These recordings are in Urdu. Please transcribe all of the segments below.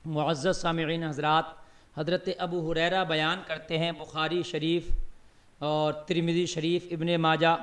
معزز سامعین حضرات، حضرت ابو ہریرہ بیان کرتے ہیں، بخاری شریف اور ترمذی شریف، ابن ماجہ،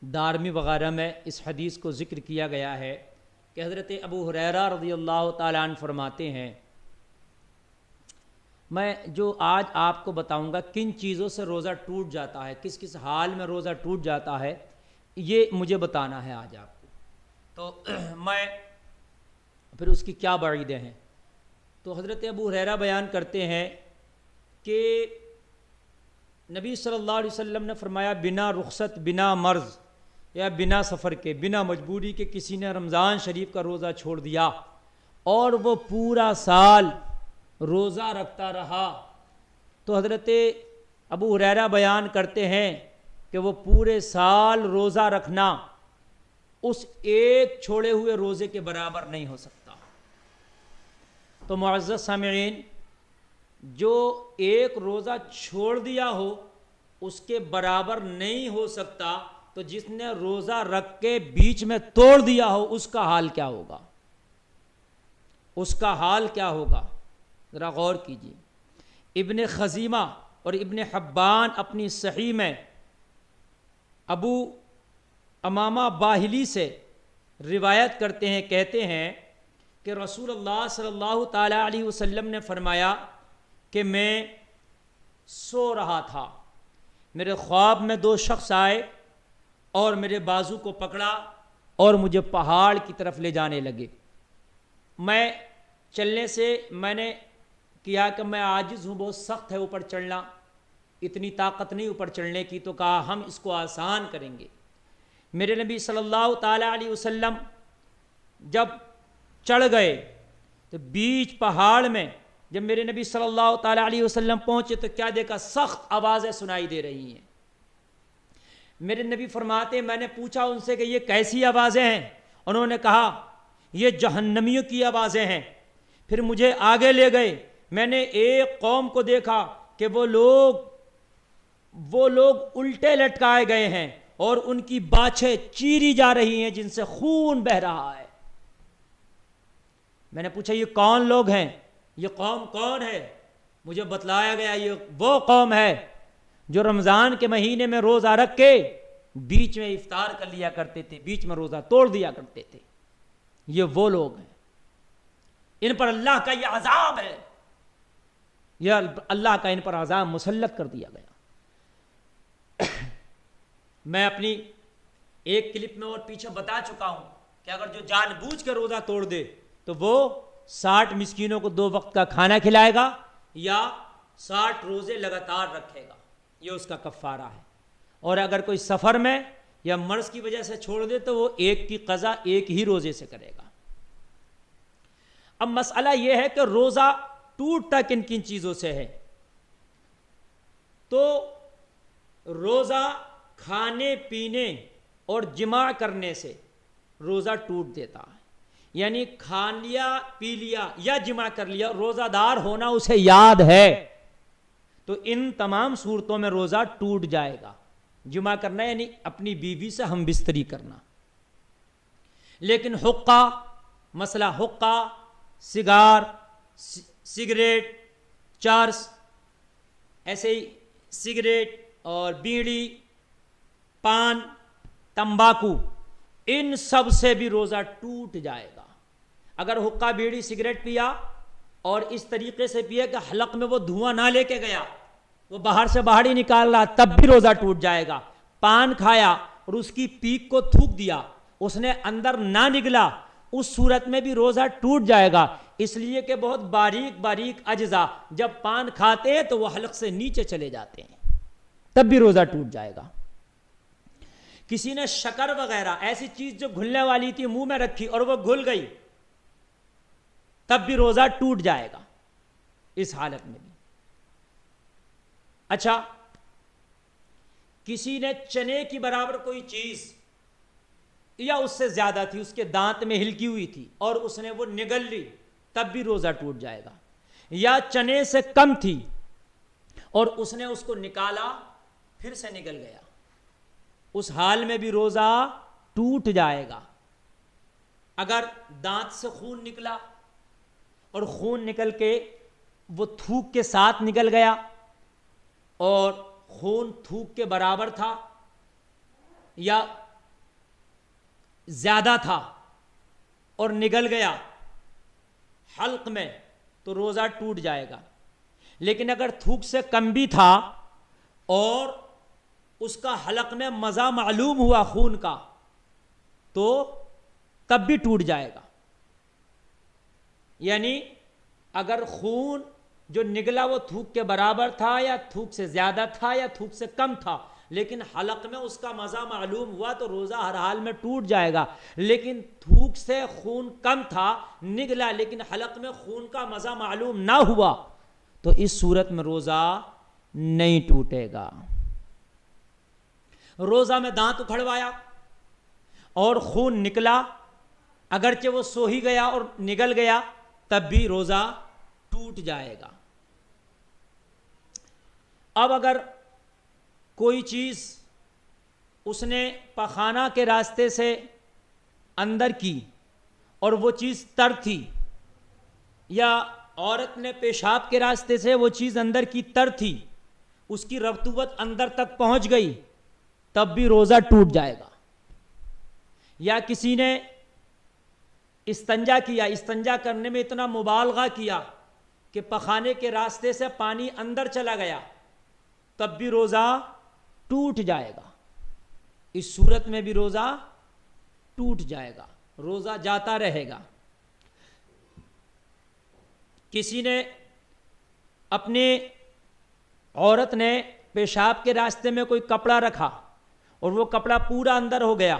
دارمی وغیرہ میں اس حدیث کو ذکر کیا گیا ہے کہ حضرت ابو ہریرہ رضی اللہ تعالیٰ عنہ فرماتے ہیں، میں جو آج آپ کو بتاؤں گا کن چیزوں سے روزہ ٹوٹ جاتا ہے، کس کس حال میں روزہ ٹوٹ جاتا ہے، یہ مجھے بتانا ہے آج آپ کو. تو میں پھر اس کی کیا بعیدیں ہیں. تو حضرت ابو ہریرہ بیان کرتے ہیں کہ نبی صلی اللہ علیہ وسلم نے فرمایا، بنا رخصت، بنا مرض یا بنا سفر کے، بنا مجبوری کے کسی نے رمضان شریف کا روزہ چھوڑ دیا اور وہ پورا سال روزہ رکھتا رہا، تو حضرت ابو ہریرہ بیان کرتے ہیں کہ وہ پورے سال روزہ رکھنا اس ایک چھوڑے ہوئے روزے کے برابر نہیں ہو سکتا. تو معزز سامعین، جو ایک روزہ چھوڑ دیا ہو اس کے برابر نہیں ہو سکتا، تو جس نے روزہ رکھ کے بیچ میں توڑ دیا ہو اس کا حال کیا ہوگا، اس کا حال کیا ہوگا، ذرا غور کیجیے. ابن خزیمہ اور ابن حبان اپنی صحیح میں ابو امامہ باہلی سے روایت کرتے ہیں، کہتے ہیں کہ رسول اللہ صلی اللہ تعالیٰ علیہ وسلم نے فرمایا کہ میں سو رہا تھا، میرے خواب میں دو شخص آئے اور میرے بازو کو پکڑا اور مجھے پہاڑ کی طرف لے جانے لگے. میں چلنے سے میں نے کیا کہ میں عاجز ہوں، بہت سخت ہے اوپر چڑھنا، اتنی طاقت نہیں اوپر چڑھنے کی، تو کہا ہم اس کو آسان کریں گے. میرے نبی صلی اللہ تعالیٰ علیہ وسلم جب چڑھ گئے تو بیچ پہاڑ میں جب میرے نبی صلی اللہ تعالیٰ علیہ وسلم پہنچے تو کیا دیکھا، سخت آوازیں سنائی دے رہی ہیں. میرے نبی فرماتے، میں نے پوچھا ان سے کہ یہ کیسی آوازیں ہیں؟ انہوں نے کہا یہ جہنمیوں کی آوازیں ہیں. پھر مجھے آگے لے گئے، میں نے ایک قوم کو دیکھا کہ وہ لوگ الٹے لٹکائے گئے ہیں اور ان کی باچھیں چیری جا رہی ہیں جن سے خون بہہ رہا ہے. میں نے پوچھا یہ کون لوگ ہیں، یہ قوم کون ہے؟ مجھے بتلایا گیا یہ وہ قوم ہے جو رمضان کے مہینے میں روزہ رکھ کے بیچ میں افطار کر لیا کرتے تھے، بیچ میں روزہ توڑ دیا کرتے تھے. یہ وہ لوگ ہیں، ان پر اللہ کا یہ عذاب ہے، یہ اللہ کا ان پر عذاب مسلط کر دیا گیا. میں اپنی ایک کلپ میں اور پیچھے بتا چکا ہوں کہ اگر جو جان بوجھ کے روزہ توڑ دے تو وہ 60 مسکینوں کو 2 وقت کا کھانا کھلائے گا یا 60 روزے لگاتار رکھے گا، یہ اس کا کفارہ ہے. اور اگر کوئی سفر میں یا مرض کی وجہ سے چھوڑ دے تو وہ ایک کی قضا ایک ہی روزے سے کرے گا. اب مسئلہ یہ ہے کہ روزہ ٹوٹتا کن کن چیزوں سے ہے. تو روزہ کھانے پینے اور جماع کرنے سے روزہ ٹوٹ دیتا ہے، یعنی کھا لیا پی لیا یا جماع کر لیا، روزہ دار ہونا اسے یاد ہے تو ان تمام صورتوں میں روزہ ٹوٹ جائے گا. جماع کرنا یعنی اپنی بیوی سے ہم بستری کرنا. لیکن حقہ، مسئلہ حقہ، سگار، سگریٹ، چرس، ایسے ہی سگریٹ اور بیڑی، پان، تمباکو، ان سب سے بھی روزہ ٹوٹ جائے گا. اگر حقہ، بیڑی، سگریٹ پیا اور اس طریقے سے پیا کہ حلق میں وہ دھواں نہ لے کے گیا، وہ باہر سے باہر ہی نکال رہا، تب بھی روزہ ٹوٹ جائے گا. پان کھایا اور اس کی پیک کو تھوک دیا، اس نے اندر نہ نگلا، اس صورت میں بھی روزہ ٹوٹ جائے گا. اس لیے کہ بہت باریک باریک اجزاء جب پان کھاتے ہیں تو وہ حلق سے نیچے چلے جاتے ہیں، تب بھی روزہ ٹوٹ جائے گا. کسی نے شکر وغیرہ ایسی چیز جو گھلنے والی تھی منہ میں رکھی اور وہ گھل گئی، تب بھی روزہ ٹوٹ جائے گا اس حالت میں بھی. اچھا، کسی نے چنے کی برابر کوئی چیز یا اس سے زیادہ تھی، اس کے دانت میں ہلکی ہوئی تھی اور اس نے وہ نگل لی، تب بھی روزہ ٹوٹ جائے گا. یا چنے سے کم تھی اور اس نے اس کو نکالا پھر سے نگل گیا، اس حال میں بھی روزہ ٹوٹ جائے گا. اگر دانت سے خون نکلا اور خون نکل کے وہ تھوک کے ساتھ نکل گیا اور خون تھوک کے برابر تھا یا زیادہ تھا اور نگل گیا حلق میں تو روزہ ٹوٹ جائے گا. لیکن اگر تھوک سے کم بھی تھا اور اس کا حلق میں مزہ معلوم ہوا خون کا تو تب بھی ٹوٹ جائے گا. یعنی اگر خون جو نگلا وہ تھوک کے برابر تھا یا تھوک سے زیادہ تھا یا تھوک سے کم تھا لیکن حلق میں اس کا مزہ معلوم ہوا تو روزہ ہر حال میں ٹوٹ جائے گا. لیکن تھوک سے خون کم تھا نگلا لیکن حلق میں خون کا مزہ معلوم نہ ہوا تو اس صورت میں روزہ نہیں ٹوٹے گا. روزہ میں دانت اکھڑوایا اور خون نکلا اگرچہ وہ سو ہی گیا اور نگل گیا تب بھی روزہ ٹوٹ جائے گا. اب اگر کوئی چیز اس نے پخانہ کے راستے سے اندر کی اور وہ چیز تر تھی یا عورت نے پیشاب کے راستے سے وہ چیز اندر کی تر تھی اس کی رطوبت اندر تک پہنچ گئی تب بھی روزہ ٹوٹ جائے گا. یا کسی نے استنجا کیا استنجا کرنے میں اتنا مبالغہ کیا کہ پخانے کے راستے سے پانی اندر چلا گیا تب بھی روزہ ٹوٹ جائے گا. اس صورت میں بھی روزہ ٹوٹ جائے گا روزہ جاتا رہے گا. کسی نے اپنے عورت نے پیشاب کے راستے میں کوئی کپڑا رکھا اور وہ کپڑا پورا اندر ہو گیا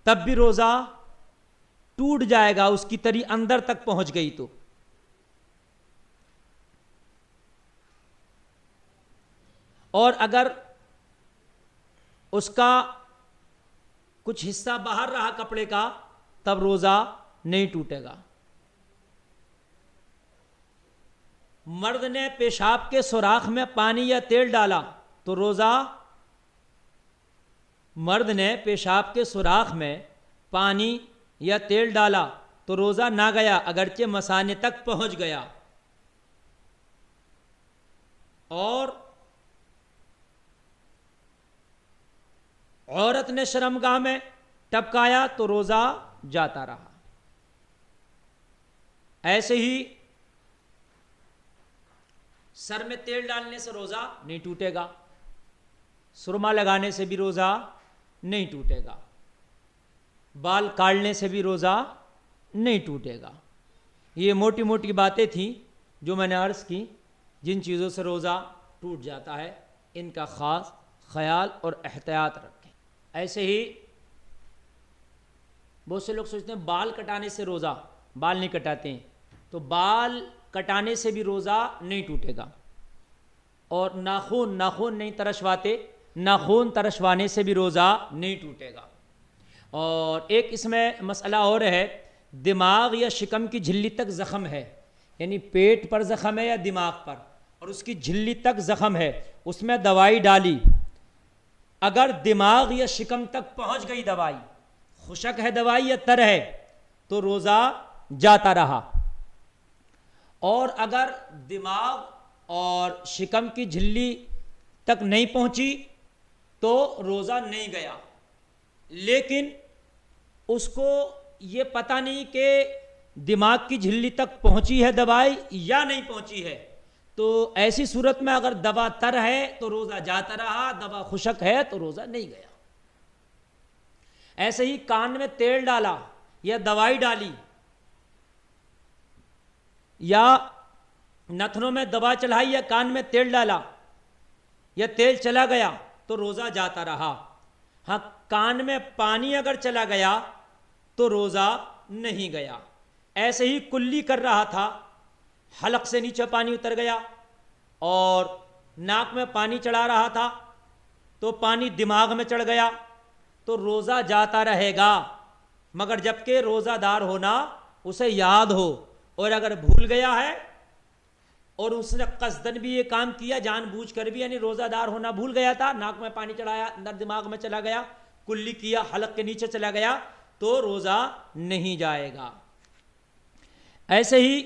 تب بھی روزہ ٹوٹ جائے گا اس کی تری اندر تک پہنچ گئی تو. اور اگر اس کا کچھ حصہ باہر رہا کپڑے کا تب روزہ نہیں ٹوٹے گا. مرد نے پیشاب کے سوراخ میں پانی یا تیل ڈالا تو روزہ مرد نے پیشاب کے سوراخ میں پانی یا تیل ڈالا تو روزہ نہ گیا اگرچہ مثانے تک پہنچ گیا. اور عورت نے شرمگاہ میں ٹپکایا تو روزہ جاتا رہا. ایسے ہی سر میں تیل ڈالنے سے روزہ نہیں ٹوٹے گا سرما لگانے سے بھی روزہ نہیں ٹوٹے گا بال کاٹنے سے بھی روزہ نہیں ٹوٹے گا. یہ موٹی موٹی باتیں تھیں جو میں نے عرض کی جن چیزوں سے روزہ ٹوٹ جاتا ہے ان کا خاص خیال اور احتیاط رکھیں. ایسے ہی بہت سے لوگ سوچتے ہیں بال کٹانے سے روزہ بال نہیں کٹاتے ہیں تو بال کٹانے سے بھی روزہ نہیں ٹوٹے گا. اور ناخون نہیں ترشواتے ناخون ترشوانے سے بھی روزہ نہیں ٹوٹے گا. اور ایک اس میں مسئلہ اور ہے دماغ یا شکم کی جھلی تک زخم ہے یعنی پیٹ پر زخم ہے یا دماغ پر اور اس کی جھلی تک زخم ہے اس میں دوائی ڈالی اگر دماغ یا شکم تک پہنچ گئی دوائی خشک ہے دوائی یا تر ہے تو روزہ جاتا رہا. اور اگر دماغ اور شکم کی جھلی تک نہیں پہنچی تو روزہ نہیں گیا. لیکن اس کو یہ پتہ نہیں کہ دماغ کی جھلی تک پہنچی ہے دوائی یا نہیں پہنچی ہے تو ایسی صورت میں اگر دوا تر ہے تو روزہ جاتا رہا دوا خشک ہے تو روزہ نہیں گیا. ایسے ہی کان میں تیل ڈالا یا دوائی ڈالی یا نتنوں میں دوا چڑھائی یا کان میں تیل ڈالا یا تیل چلا گیا تو روزہ جاتا رہا. ہاں کان میں پانی اگر چلا گیا تو روزہ نہیں گیا. ایسے ہی کلی کر رہا تھا حلق سے نیچے پانی اتر گیا اور ناک میں پانی چڑھا رہا تھا تو پانی دماغ میں چڑھ گیا تو روزہ جاتا رہے گا مگر جبکہ روزہ دار ہونا اسے یاد ہو. اور اگر بھول گیا ہے اور اس نے قصدن بھی یہ کام کیا جان بوجھ کر بھی یعنی روزہ دار ہونا بھول گیا تھا ناک میں پانی چڑھایا اندر دماغ میں چلا گیا کلی کیا حلق کے نیچے چلا گیا تو روزہ نہیں جائے گا. ایسے ہی